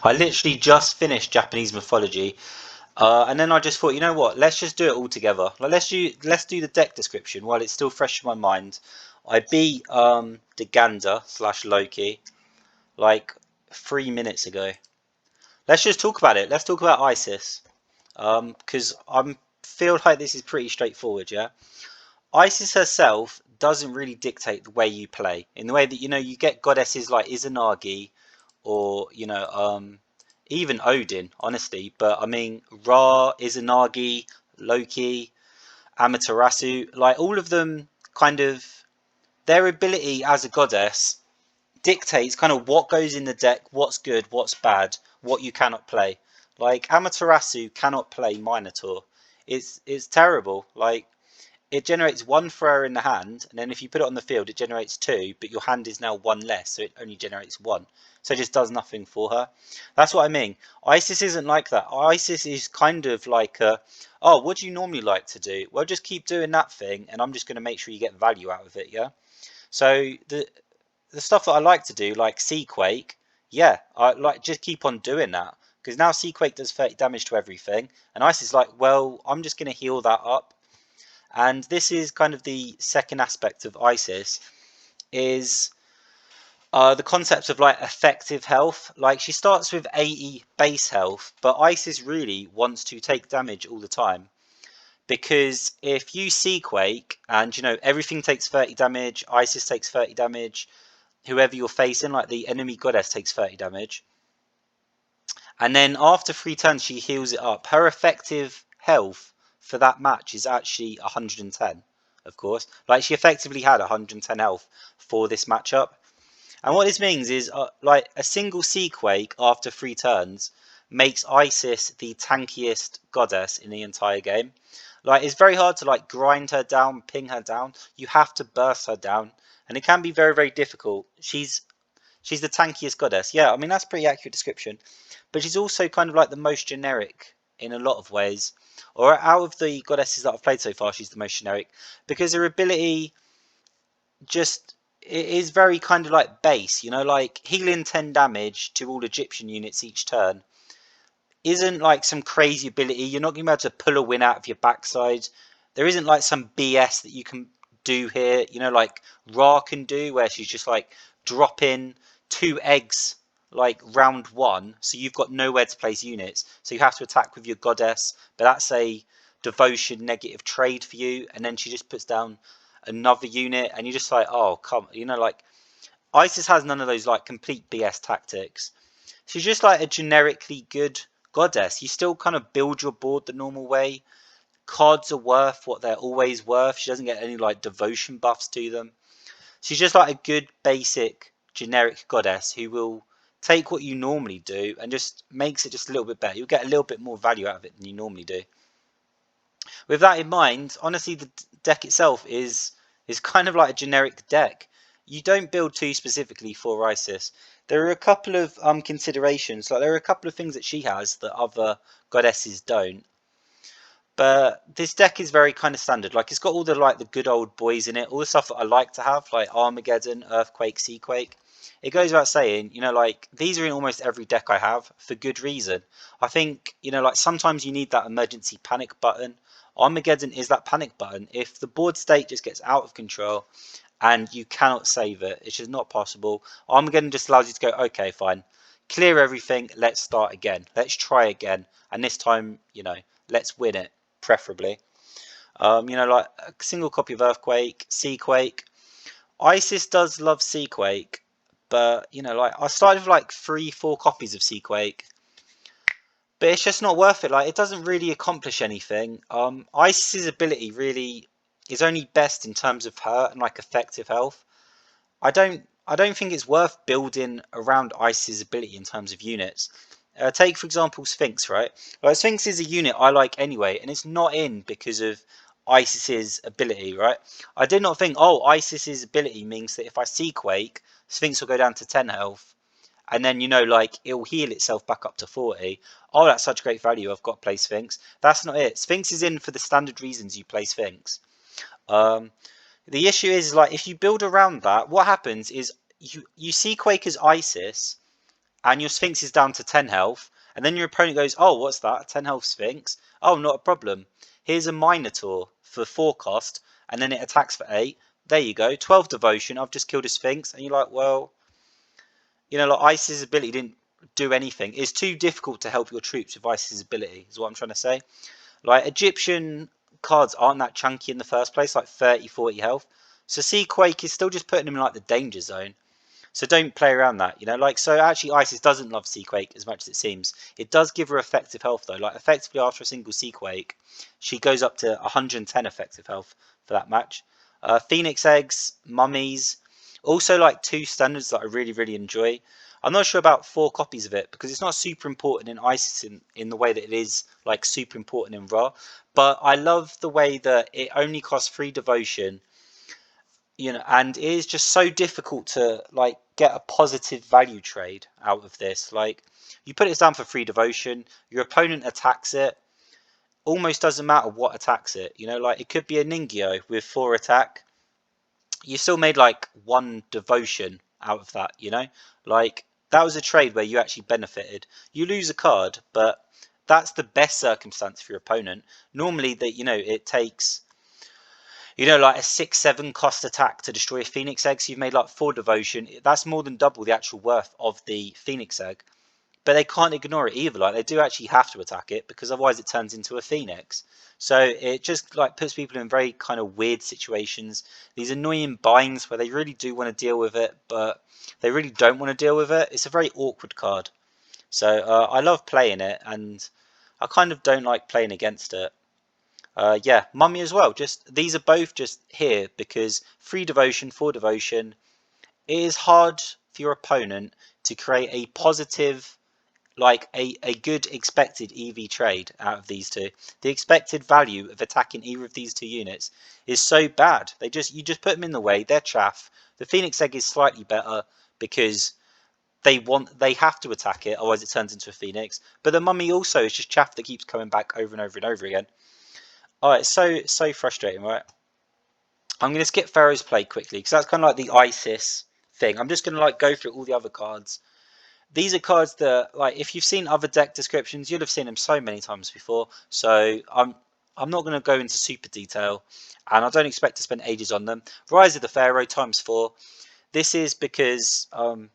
I literally just finished Japanese mythology, and then I just thought, you know what? Let's just do it all together. Like let's do the deck description while it's still fresh in my mind. I beat the Gander slash Loki like 3 minutes ago. Let's just talk about it. Let's talk about Isis. Because I feel like this is pretty straightforward. Yeah, Isis herself doesn't really dictate the way you play. In the way that you get goddesses like Izanagi or even Odin, honestly. But I mean Ra, Izanagi, Loki, Amaterasu, like all of them, kind of their ability as a goddess dictates kind of what goes in the deck, what's good, what's bad, what you cannot play. Like Amaterasu cannot play Minotaur. It's terrible. Like it generates one thrower in the hand, and then if you put it on the field, it generates two, but your hand is now one less, so it only generates one. So it just does nothing for her. That's what I mean. Isis isn't like that. Isis is kind of like oh, what do you normally like to do? Well, just keep doing that thing, and I'm just going to make sure you get value out of it, yeah? So the stuff that I like to do, like Seaquake, yeah, I like just keep on doing that. Because now Seaquake does 30 damage to everything, and Isis is like, well, I'm just going to heal that up. And this is kind of the second aspect of Isis, is the concept of like effective health. Like she starts with 80 base health, but Isis really wants to take damage all the time. Because if you Seaquake and everything takes 30 damage, Isis takes 30 damage, whoever you're facing, like the enemy goddess, takes 30 damage. And then after 3 turns, she heals it up. Her effective health for that match is actually 110, of course. Like she effectively had 110 health for this matchup. And what this means is, like a single Seaquake after 3 turns makes Isis the tankiest goddess in the entire game. Like it's very hard to like grind her down, ping her down. You have to burst her down, and it can be very, very difficult. She's the tankiest goddess. Yeah, I mean that's a pretty accurate description. But she's also kind of like the most generic in a lot of ways. Or out of the goddesses that I've played so far, she's the most generic because her ability just it is very kind of like base. Like healing 10 damage to all Egyptian units each turn isn't like some crazy ability. You're not going to be able to pull a win out of your backside. There isn't like some BS that you can do here, like Ra can do, where she's just like dropping 2 eggs like round one, so you've got nowhere to place units, so you have to attack with your goddess, but that's a devotion negative trade for you, and then she just puts down another unit, and you're just like, oh come, like Isis has none of those like complete BS tactics. She's just like a generically good goddess. You still kind of build your board the normal way. Cards are worth what they're always worth. She doesn't get any like devotion buffs to them. She's just like a good basic generic goddess who will take what you normally do and just makes it just a little bit better. You'll get a little bit more value out of it than you normally do. With that in mind, honestly, the deck itself is kind of like a generic deck. You don't build too specifically for Isis. There are a couple of considerations. Like there are a couple of things that she has that other goddesses don't. But this deck is very kind of standard. Like it's got all the like the good old boys in it, all the stuff that I like to have, like Armageddon, Earthquake, Seaquake. It goes without saying, like these are in almost every deck I have for good reason. I think, like sometimes you need that emergency panic button. Armageddon is that panic button. If the board state just gets out of control and you cannot save it, it's just not possible. Armageddon just allows you to go, okay, fine, clear everything, let's start again, let's try again, and this time, let's win it, preferably. Like a single copy of Earthquake, Seaquake. Isis does love Seaquake, but like I started with like 3-4 copies of Seaquake, but it's just not worth it. Like it doesn't really accomplish anything. Isis's ability really is only best in terms of her and like effective health. I don't think it's worth building around Isis's ability in terms of units. Take for example Sphinx, right? Like Sphinx is a unit I like anyway, and it's not in because of Isis's ability, right? I did not think, oh, Isis's ability means that if I Seaquake, Sphinx will go down to 10 health, and then like it'll heal itself back up to 40. Oh, that's such great value, I've got to play Sphinx. That's not it. Sphinx is in for the standard reasons you play Sphinx. The issue is like if you build around that, what happens is you see Quaker's Isis, and your Sphinx is down to 10 health, and then your opponent goes, oh, what's that? 10 health Sphinx? Oh, not a problem. Here's a Minotaur for 4 cost, and then it attacks for 8. There you go, 12 devotion. I've just killed a Sphinx, and you're like, well, you know, like Ice's ability didn't do anything. It's too difficult to help your troops with Ice's ability, is what I'm trying to say. Like, Egyptian cards aren't that chunky in the first place, like 30, 40 health. So Seaquake is still just putting him in like the danger zone. So don't play around that, you know. Like, so actually Isis doesn't love Seaquake as much as it seems. It does give her effective health though. Like, effectively after a single Seaquake, she goes up to 110 effective health for that match. Phoenix eggs, mummies, also like 2 standards that I really, really enjoy. I'm not sure about 4 copies of it because it's not super important in Isis in the way that it is like super important in Ra. But I love the way that it only costs 3 devotion, you know, and it is just so difficult to like get a positive value trade out of this. Like, you put it down for 3 devotion, your opponent attacks it, almost doesn't matter what attacks it, you know. Like, it could be a Ningyo with 4 attack, you still made like 1 devotion out of that, you know. Like, that was a trade where you actually benefited. You lose a card, but that's the best circumstance for your opponent. Normally that, you know, it takes, you know, like a 6-7 cost attack to destroy a Phoenix egg, so you've made like 4 devotion. That's more than double the actual worth of the Phoenix egg. But they can't ignore it either. Like, they do actually have to attack it because otherwise it turns into a Phoenix. So it just like puts people in very kind of weird situations. These annoying binds where they really do want to deal with it, but they really don't want to deal with it. It's a very awkward card. So I love playing it, and I kind of don't like playing against it. Yeah, Mummy as well. Just these are both just here because 3 devotion, 4 devotion. It is hard for your opponent to create a positive, like a good expected EV trade out of these two. The expected value of attacking either of these 2 units is so bad. You just put them in the way. They're chaff. The Phoenix egg is slightly better because they have to attack it, otherwise it turns into a Phoenix. But the Mummy also is just chaff that keeps coming back over and over and over again. Oh, it's so frustrating, right? I'm going to skip Pharaoh's play quickly because that's kind of like the ISIS thing. I'm just going to like go through all the other cards. These are cards that, like, if you've seen other deck descriptions, you'll have seen them so many times before. So I'm not going to go into super detail, and I don't expect to spend ages on them. Rise of the Pharaoh ×4. This is because I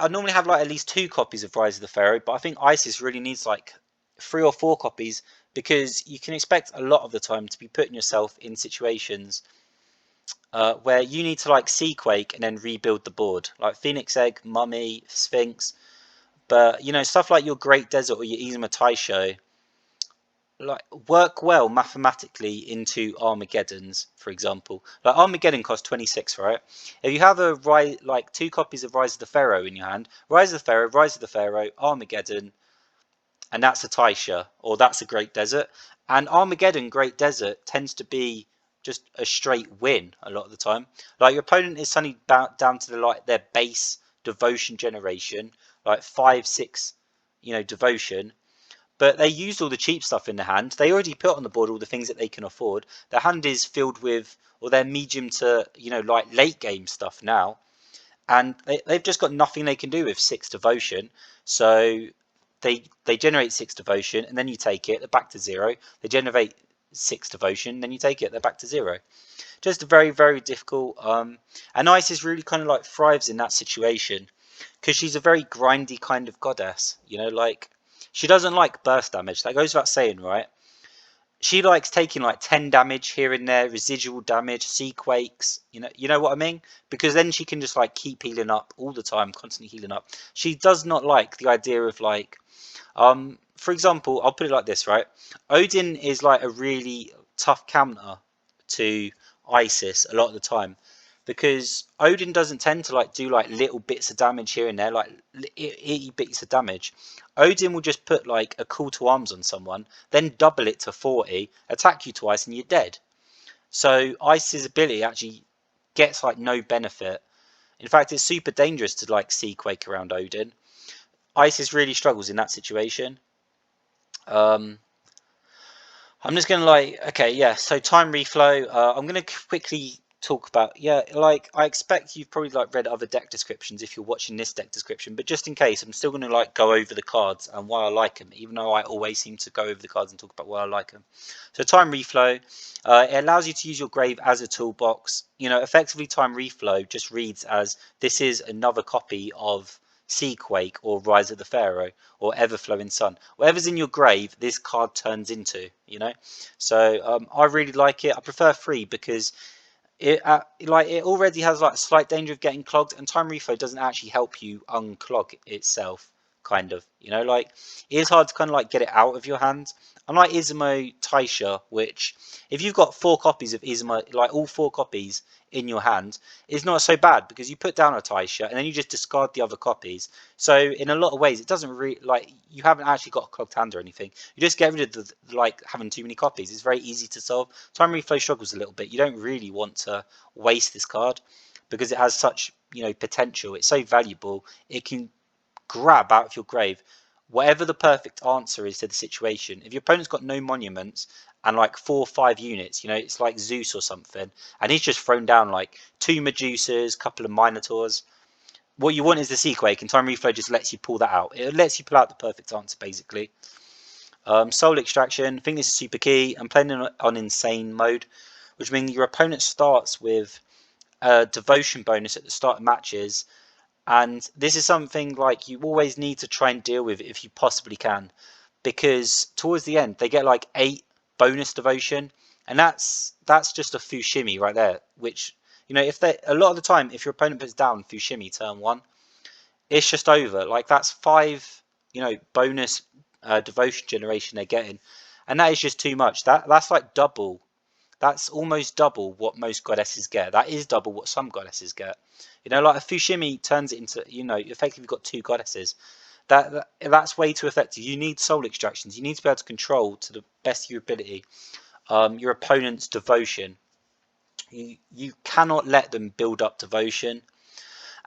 normally have like at least 2 copies of Rise of the Pharaoh, but I think ISIS really needs like 3 or 4 copies because you can expect a lot of the time to be putting yourself in situations where you need to like Seaquake and then rebuild the board, like Phoenix Egg, Mummy, Sphinx. But you know, stuff like your Great Desert or your Izumo Taisha like work well mathematically into Armageddons, for example. Like, Armageddon costs 26, right? If you have like 2 copies of Rise of the Pharaoh in your hand, Rise of the Pharaoh, Rise of the Pharaoh, Armageddon, and that's a Taisha, or that's a Great Desert. And Armageddon Great Desert tends to be just a straight win a lot of the time. Like, your opponent is suddenly down to their base devotion generation, like 5, 6, you know, devotion. But they used all the cheap stuff in the hand. They already put on the board all the things that they can afford. Their hand is filled with, or their medium to, you know, like late game stuff now. And they've just got nothing they can do with 6 devotion. So they generate 6 devotion, and then you take it, they're back to 0. They generate 6 devotion, then you take it, they're back to 0. Just very, very difficult. And Isis really kind of like thrives in that situation because she's a very grindy kind of goddess. You know, like, she doesn't like burst damage. That goes without saying, right? She likes taking like 10 damage here and there, residual damage, Seaquakes, you know what I mean? Because then she can just like keep healing up all the time, constantly healing up. She does not like the idea of like, for example, I'll put it like this, right? Odin is like a really tough counter to Isis a lot of the time, because Odin doesn't tend to like do like little bits of damage here and there, like itty bits of damage. Odin will just put like a call to arms on someone, then double it to 40, attack you twice, and you're dead. So Ice's ability actually gets like no benefit. In fact, it's super dangerous to like Seaquake around Odin. Isis really struggles in that situation. I'm just gonna like, okay, yeah. So time reflow. I'm gonna quickly talk about, yeah, like I expect you've probably like read other deck descriptions if you're watching this deck description, but just in case, I'm still going to like go over the cards and why I like them, even though I always seem to go over the cards and talk about why I like them. So time reflow, it allows you to use your grave as a toolbox. You know, effectively time reflow just reads as this is another copy of Seaquake or Rise of the Pharaoh or Everflowing Sun. Whatever's in your grave, this card turns into, you know. So I really like it. I prefer 3 because it already has like a slight danger of getting clogged, and time reflow doesn't actually help you unclog itself, kind of, you know, like it is hard to kind of like get it out of your hands, unlike Izumo Taisha, which if you've got 4 copies of Izumo, like all 4 copies in your hand, it's not so bad because you put down a Taisha and then you just discard the other copies. So in a lot of ways it doesn't really, like, you haven't actually got a clogged hand or anything, you just get rid of the like having too many copies. It's very easy to solve. Time reflow struggles a little bit. You don't really want to waste this card because it has such, you know, potential. It's so valuable. It can grab out of your grave whatever the perfect answer is to the situation. If your opponent's got no monuments and like 4 or 5 units, you know, it's like Zeus or something, and he's just thrown down like 2 Medusas, couple of Minotaurs, what you want is the Seaquake, and time reflow just lets you pull that out. It lets you pull out the perfect answer, basically. Soul extraction, I think this is super key. I'm playing on insane mode, which means your opponent starts with a devotion bonus at the start of matches, and this is something like you always need to try and deal with if you possibly can, because towards the end they get like 8 bonus devotion, and that's just a Fushimi right there, which, you know, if they, a lot of the time if your opponent puts down Fushimi turn 1, it's just over. Like that's 5, you know, bonus devotion generation they're getting, and that is just too much. That's like double. That's almost double what most goddesses get. That is double what some goddesses get. You know, like a Fushimi turns it into, you know, effectively you've got 2 goddesses. That's way too effective. You need soul extractions. You need to be able to control to the best of your ability your opponent's devotion. You cannot let them build up devotion.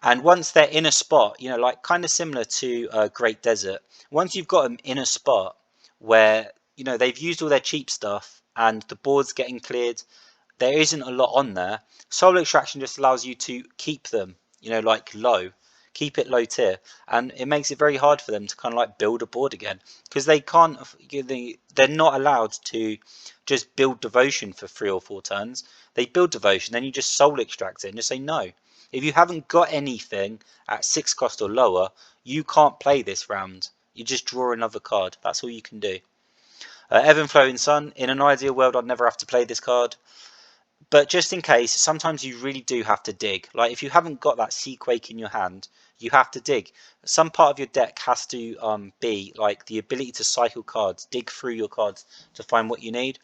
And once they're in a spot, you know, like kind of similar to Great Desert, once you've got them in a spot where, you know, they've used all their cheap stuff and the board's getting cleared, there isn't a lot on there. Soul extraction just allows you to keep them, you know, like low, keep it low tier, and it makes it very hard for them to kind of like build a board again, because they can't, they're not allowed to just build devotion for 3 or 4 turns. They build devotion, then you just soul extract it and just say no. If you haven't got anything at 6 cost or lower, you can't play this round. You just draw another card. That's all you can do. Everflowing Sun. In an ideal world, I'd never have to play this card. But just in case, sometimes you really do have to dig. Like if you haven't got that Seaquake in your hand, you have to dig. Some part of your deck has to be like the ability to cycle cards, dig through your cards to find what you need.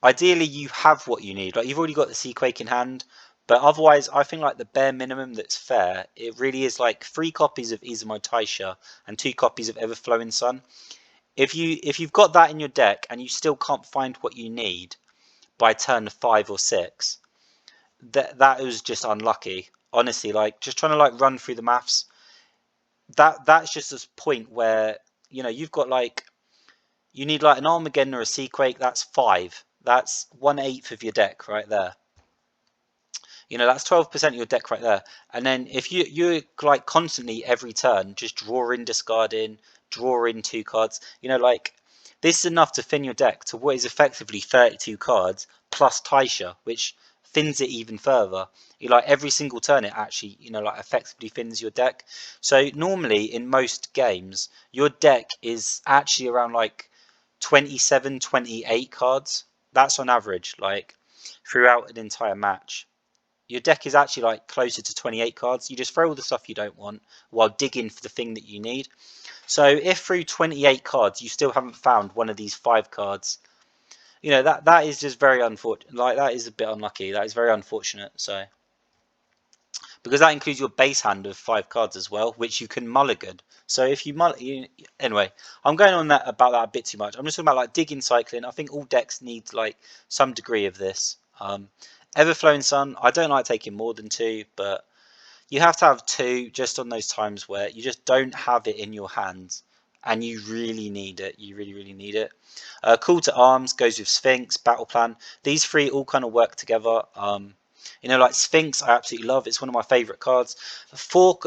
Ideally, you have what you need. Like you've already got the Seaquake in hand, but otherwise, I think like the bare minimum that's fair, it really is like 3 copies of Izumo Taisha and 2 copies of Everflowing Sun. If you've got that in your deck and you still can't find what you need by turn 5 or 6, that was just unlucky. Honestly, like just trying to like run through the maths, that's just a point where, you know, you've got like, you need like an Armageddon or a Seaquake. That's 5. That's 1/8 of your deck right there. You know, that's 12% of your deck right there. And then if you're like constantly every turn just drawing, discarding, drawing 2 cards, you know, like this is enough to thin your deck to what is effectively 32 cards plus Taisha, which thins it even further. You like every single turn it actually, you know, like effectively thins your deck. So normally in most games your deck is actually around like 27, 28 cards. That's on average, like throughout an entire match. Your deck is actually like closer to 28 cards. You just throw all the stuff you don't want while digging for the thing that you need. So if through 28 cards you still haven't found one of these 5 cards, you know, that is just very unfortunate. Like that is a bit unlucky. That is very unfortunate. So because that includes your base hand of 5 cards as well, which you can mulligan. So if you anyway, I'm going on that about that a bit too much. I'm just talking about like digging, cycling. I think all decks need like some degree of this. Everflowing Sun, I don't like taking more than 2, but you have to have 2 just on those times where you just don't have it in your hands and you really need it. You really need it. Call to Arms goes with Sphinx, Battle Plan. These three all kind of work together. You know, like Sphinx, I absolutely love. It's one of my favourite cards. Four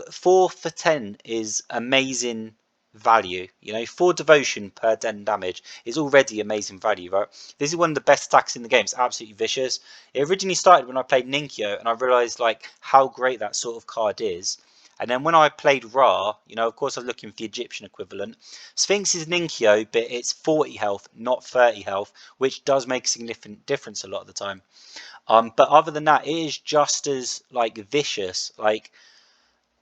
for 10 is amazing value. You know, 4 devotion per 10 damage is already amazing value, right? This is one of the best stacks in the game. It's absolutely vicious. It originally started when I played Ninkyo, and I realised like how great that sort of card is. And then when I played Ra, you know, of course I was looking for the Egyptian equivalent. Sphinx is Ninkyo, but it's 40 health, not 30 health, which does make a significant difference a lot of the time. But other than that, it is just as like vicious. Like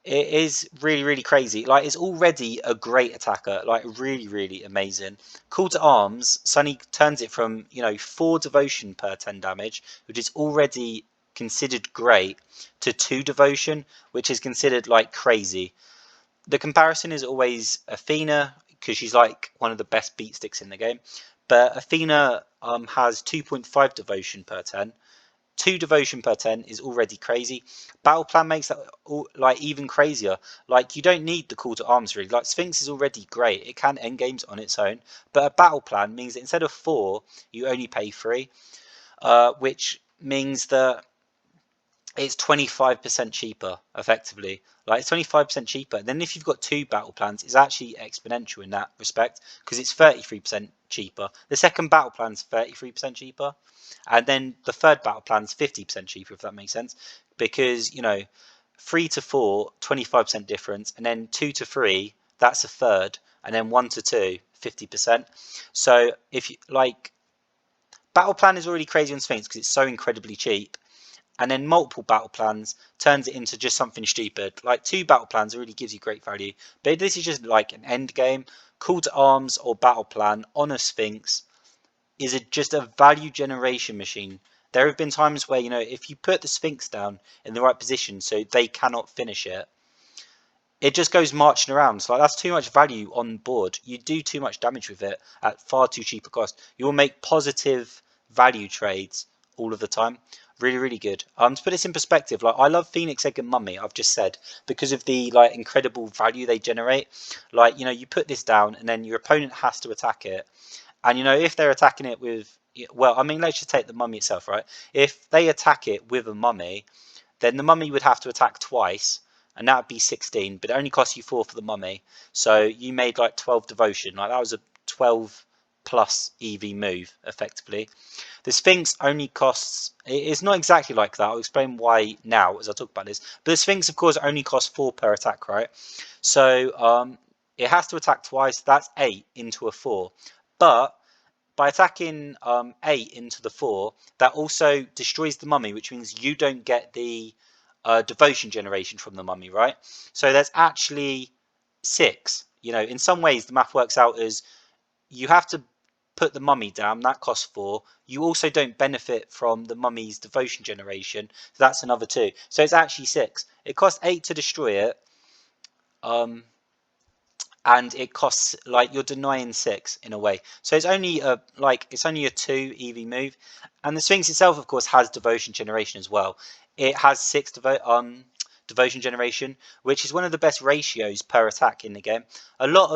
it is really crazy. Like it's already a great attacker. Like really amazing. Call to Arms, Sunny turns it from, you know, 4 devotion per 10 damage, which is already considered great, to 2 devotion, which is considered like crazy. The comparison is always Athena, because she's like one of the best beat sticks in the game. But Athena has 2.5 devotion per 10. 2 devotion per 10 is already crazy. Battle Plan makes that like even crazier. Like you don't need the Call to Arms really. Like Sphinx is already great. It can end games on its own. But a Battle Plan means that instead of 4, you only pay 3. Which means that it's 25% cheaper effectively. Like it's 25% cheaper. And then if you've got 2 battle plans, it's actually exponential in that respect, because it's 33% cheaper. The second battle plan's 33% cheaper, and then the third battle plan's 50% cheaper, if that makes sense, because, you know, 3 to 4, 25% difference, and then 2 to 3, that's a third, and then 1 to 2, 50%. So if you like, battle plan is already crazy on Sphinx because it's so incredibly cheap, and then multiple battle plans turns it into just something stupid. Like 2 battle plans already gives you great value, but this is just like an end game. Call to Arms or battle plan on a Sphinx is just a value generation machine. There have been times where, you know, if you put the Sphinx down in the right position so they cannot finish it, it just goes marching around. So like, that's too much value on board. You do too much damage with it at far too cheap a cost. You will make positive value trades all of the time. Really good. To put this in perspective, like I love Phoenix Egg and Mummy, I've just said, because of the like incredible value they generate. Like, you know, you put this down and then your opponent has to attack it. And, you know, if they're attacking it with, well, I mean, let's just take the mummy itself, right? If they attack it with a mummy, then the mummy would have to attack twice, and that would be 16, but it only costs you 4 for the mummy. So you made like 12 devotion. Like that was a 12 plus EV move, effectively. The Sphinx only costs, it's not exactly like that. I'll explain why now as I talk about this. But the Sphinx, of course, only costs 4 per attack, right? So it has to attack twice. That's 8 into a 4. But by attacking 8 into the 4, that also destroys the mummy, which means you don't get the devotion generation from the mummy, right? So there's actually 6. You know, in some ways the math works out as you have to put the mummy down, that costs 4. You also don't benefit from the mummy's devotion generation, so that's another 2. So it's actually 6. It costs 8 to destroy it. And it costs, like, you're denying 6 in a way. So it's only a it's only a 2 EV move. And the Sphinx itself, of course, has devotion generation as well. It has 6 devotion generation, which is one of the best ratios per attack in the game. A lot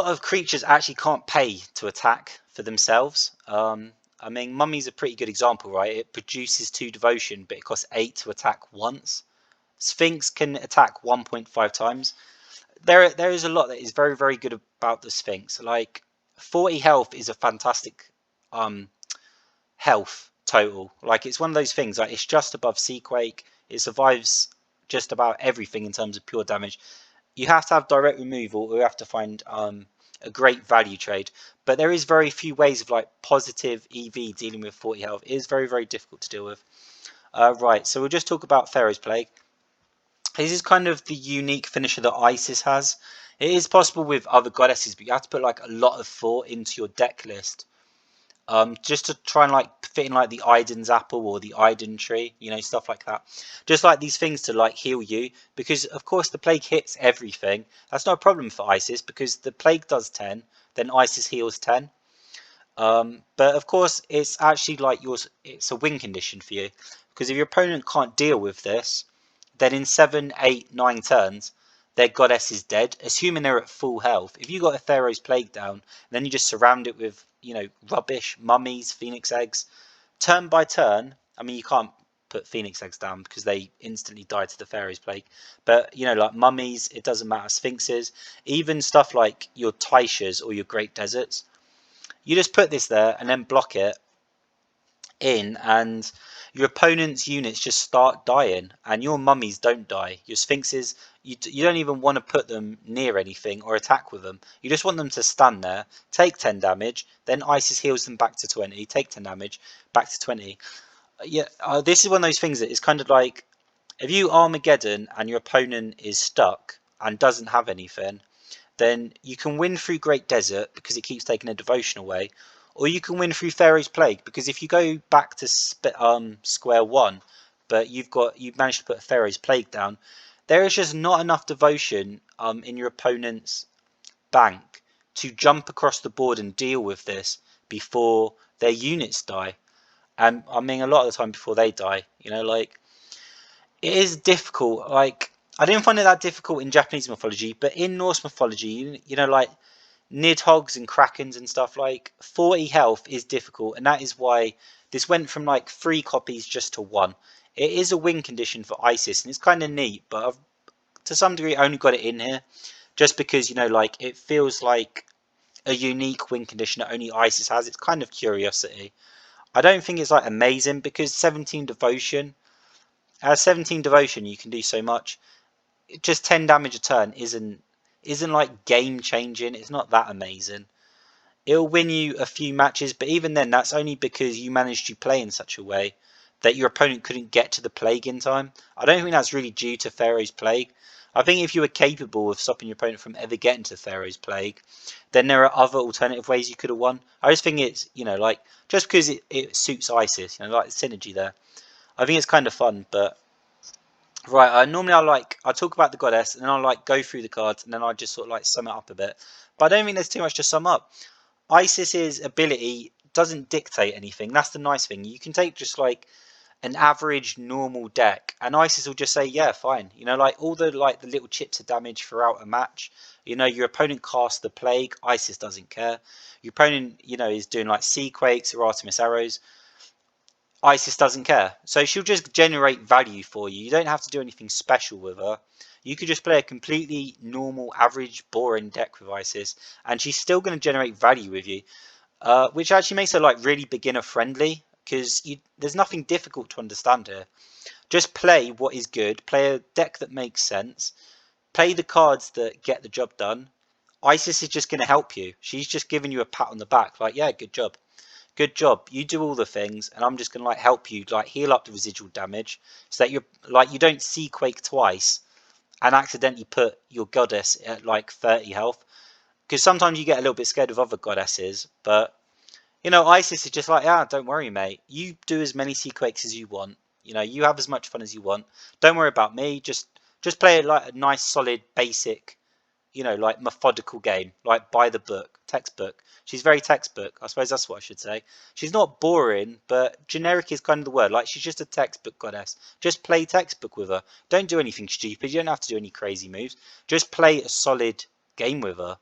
of creatures actually can't pay to attack for themselves. I mean, Mummy's a pretty good example, right? It produces 2 devotion, but it costs 8 to attack once. Sphinx can attack 1.5 times. There is a lot that is very good about the Sphinx. Like 40 health is a fantastic health total. Like it's one of those things. Like it's just above Seaquake. It survives just about everything in terms of pure damage. You have to have direct removal, or you have to find a great value trade. But there is very few ways of like positive EV dealing with 40 health. It is very difficult to deal with. Right, so we'll just talk about Pharaoh's Plague. This is kind of the unique finisher that Isis has. It is possible with other goddesses, but you have to put like a lot of thought into your deck list. Just to try and like fit in like the Iden's apple or the Iden tree, you know, stuff like that. Just like these things to like heal you, because of course the plague hits everything. That's not a problem for Isis because the plague does 10, then Isis heals 10. But of course it's actually like it's a win condition for you, because if your opponent can't deal with this, then in 7, 8, 9 turns, their goddess is dead, assuming they're at full health. If you got a Pharaoh's Plague down, then you just surround it with, you know, rubbish, mummies, phoenix eggs, turn by turn. I mean, you can't put phoenix eggs down because they instantly die to the Pharaoh's Plague. But, you know, like mummies, it doesn't matter, sphinxes, even stuff like your Taishas or your Great Deserts. You just put this there and then block it in, and your opponent's units just start dying, and your mummies don't die. Your sphinxes, you don't even want to put them near anything or attack with them. You just want them to stand there, take 10 damage, then Isis heals them back to 20, take 10 damage, back to 20. Yeah, this is one of those things that is kind of like, if you Armageddon and your opponent is stuck and doesn't have anything, then you can win through Great Desert because it keeps taking a devotion away, or you can win through Pharaoh's Plague because if you go back to square one, but you've managed to put Pharaoh's Plague down, there is just not enough devotion in your opponent's bank to jump across the board and deal with this before their units die. And I mean, a lot of the time before they die, you know, like, it is difficult. Like, I didn't find it that difficult in Japanese mythology, but in Norse mythology, you know, like Nidhogg's and Krakens and stuff, like 40 health is difficult, and that is why this went from like 3 copies just to 1. It is a win condition for Isis, and it's kind of neat, but I've to some degree only got it in here just because, you know, like, it feels like a unique win condition that only Isis has. It's kind of curiosity. I don't think it's like amazing because 17 devotion. At 17 devotion, you can do so much. Just 10 damage a turn isn't like game changing. It's not that amazing. It'll win you a few matches, but even then, that's only because you managed to play in such a way that your opponent couldn't get to the plague in time. I don't think that's really due to Pharaoh's Plague. I think if you were capable of stopping your opponent from ever getting to Pharaoh's Plague, then there are other alternative ways you could have won. I just think it's, you know, like, just because it suits Isis, you know, like synergy there. I think it's kind of fun, but right, normally I talk about the goddess and then I like go through the cards and then I just sort of like sum it up a bit. But I don't think there's too much to sum up. Isis's ability doesn't dictate anything. That's the nice thing. You can take just like an average normal deck and Isis will just say, yeah, fine. You know, like all the little chips of damage throughout a match. You know, your opponent casts the plague, Isis doesn't care. Your opponent, you know, is doing like Seaquakes or Artemis arrows. Isis doesn't care. So she'll just generate value for you. You don't have to do anything special with her. You could just play a completely normal, average, boring deck with Isis, and she's still going to generate value with you, which actually makes her like really beginner friendly because there's nothing difficult to understand here. Just play what is good, play a deck that makes sense, play the cards that get the job done. Isis is just going to help you. She's just giving you a pat on the back, like, yeah, good job. Good job. You do all the things, and I'm just gonna like help you like heal up the residual damage, so that you're like you don't Seaquake twice and accidentally put your goddess at like 30 health. Because sometimes you get a little bit scared of other goddesses, but you know Isis is just like, yeah, don't worry, mate. You do as many Seaquakes as you want. You know, you have as much fun as you want. Don't worry about me. Just play it like a nice, solid, basic, you know, like methodical game, like by the book, textbook. She's very textbook. I suppose that's what I should say. She's not boring, but generic is kind of the word. Like, she's just a textbook goddess. Just play textbook with her. Don't do anything stupid. You don't have to do any crazy moves. Just play a solid game with her.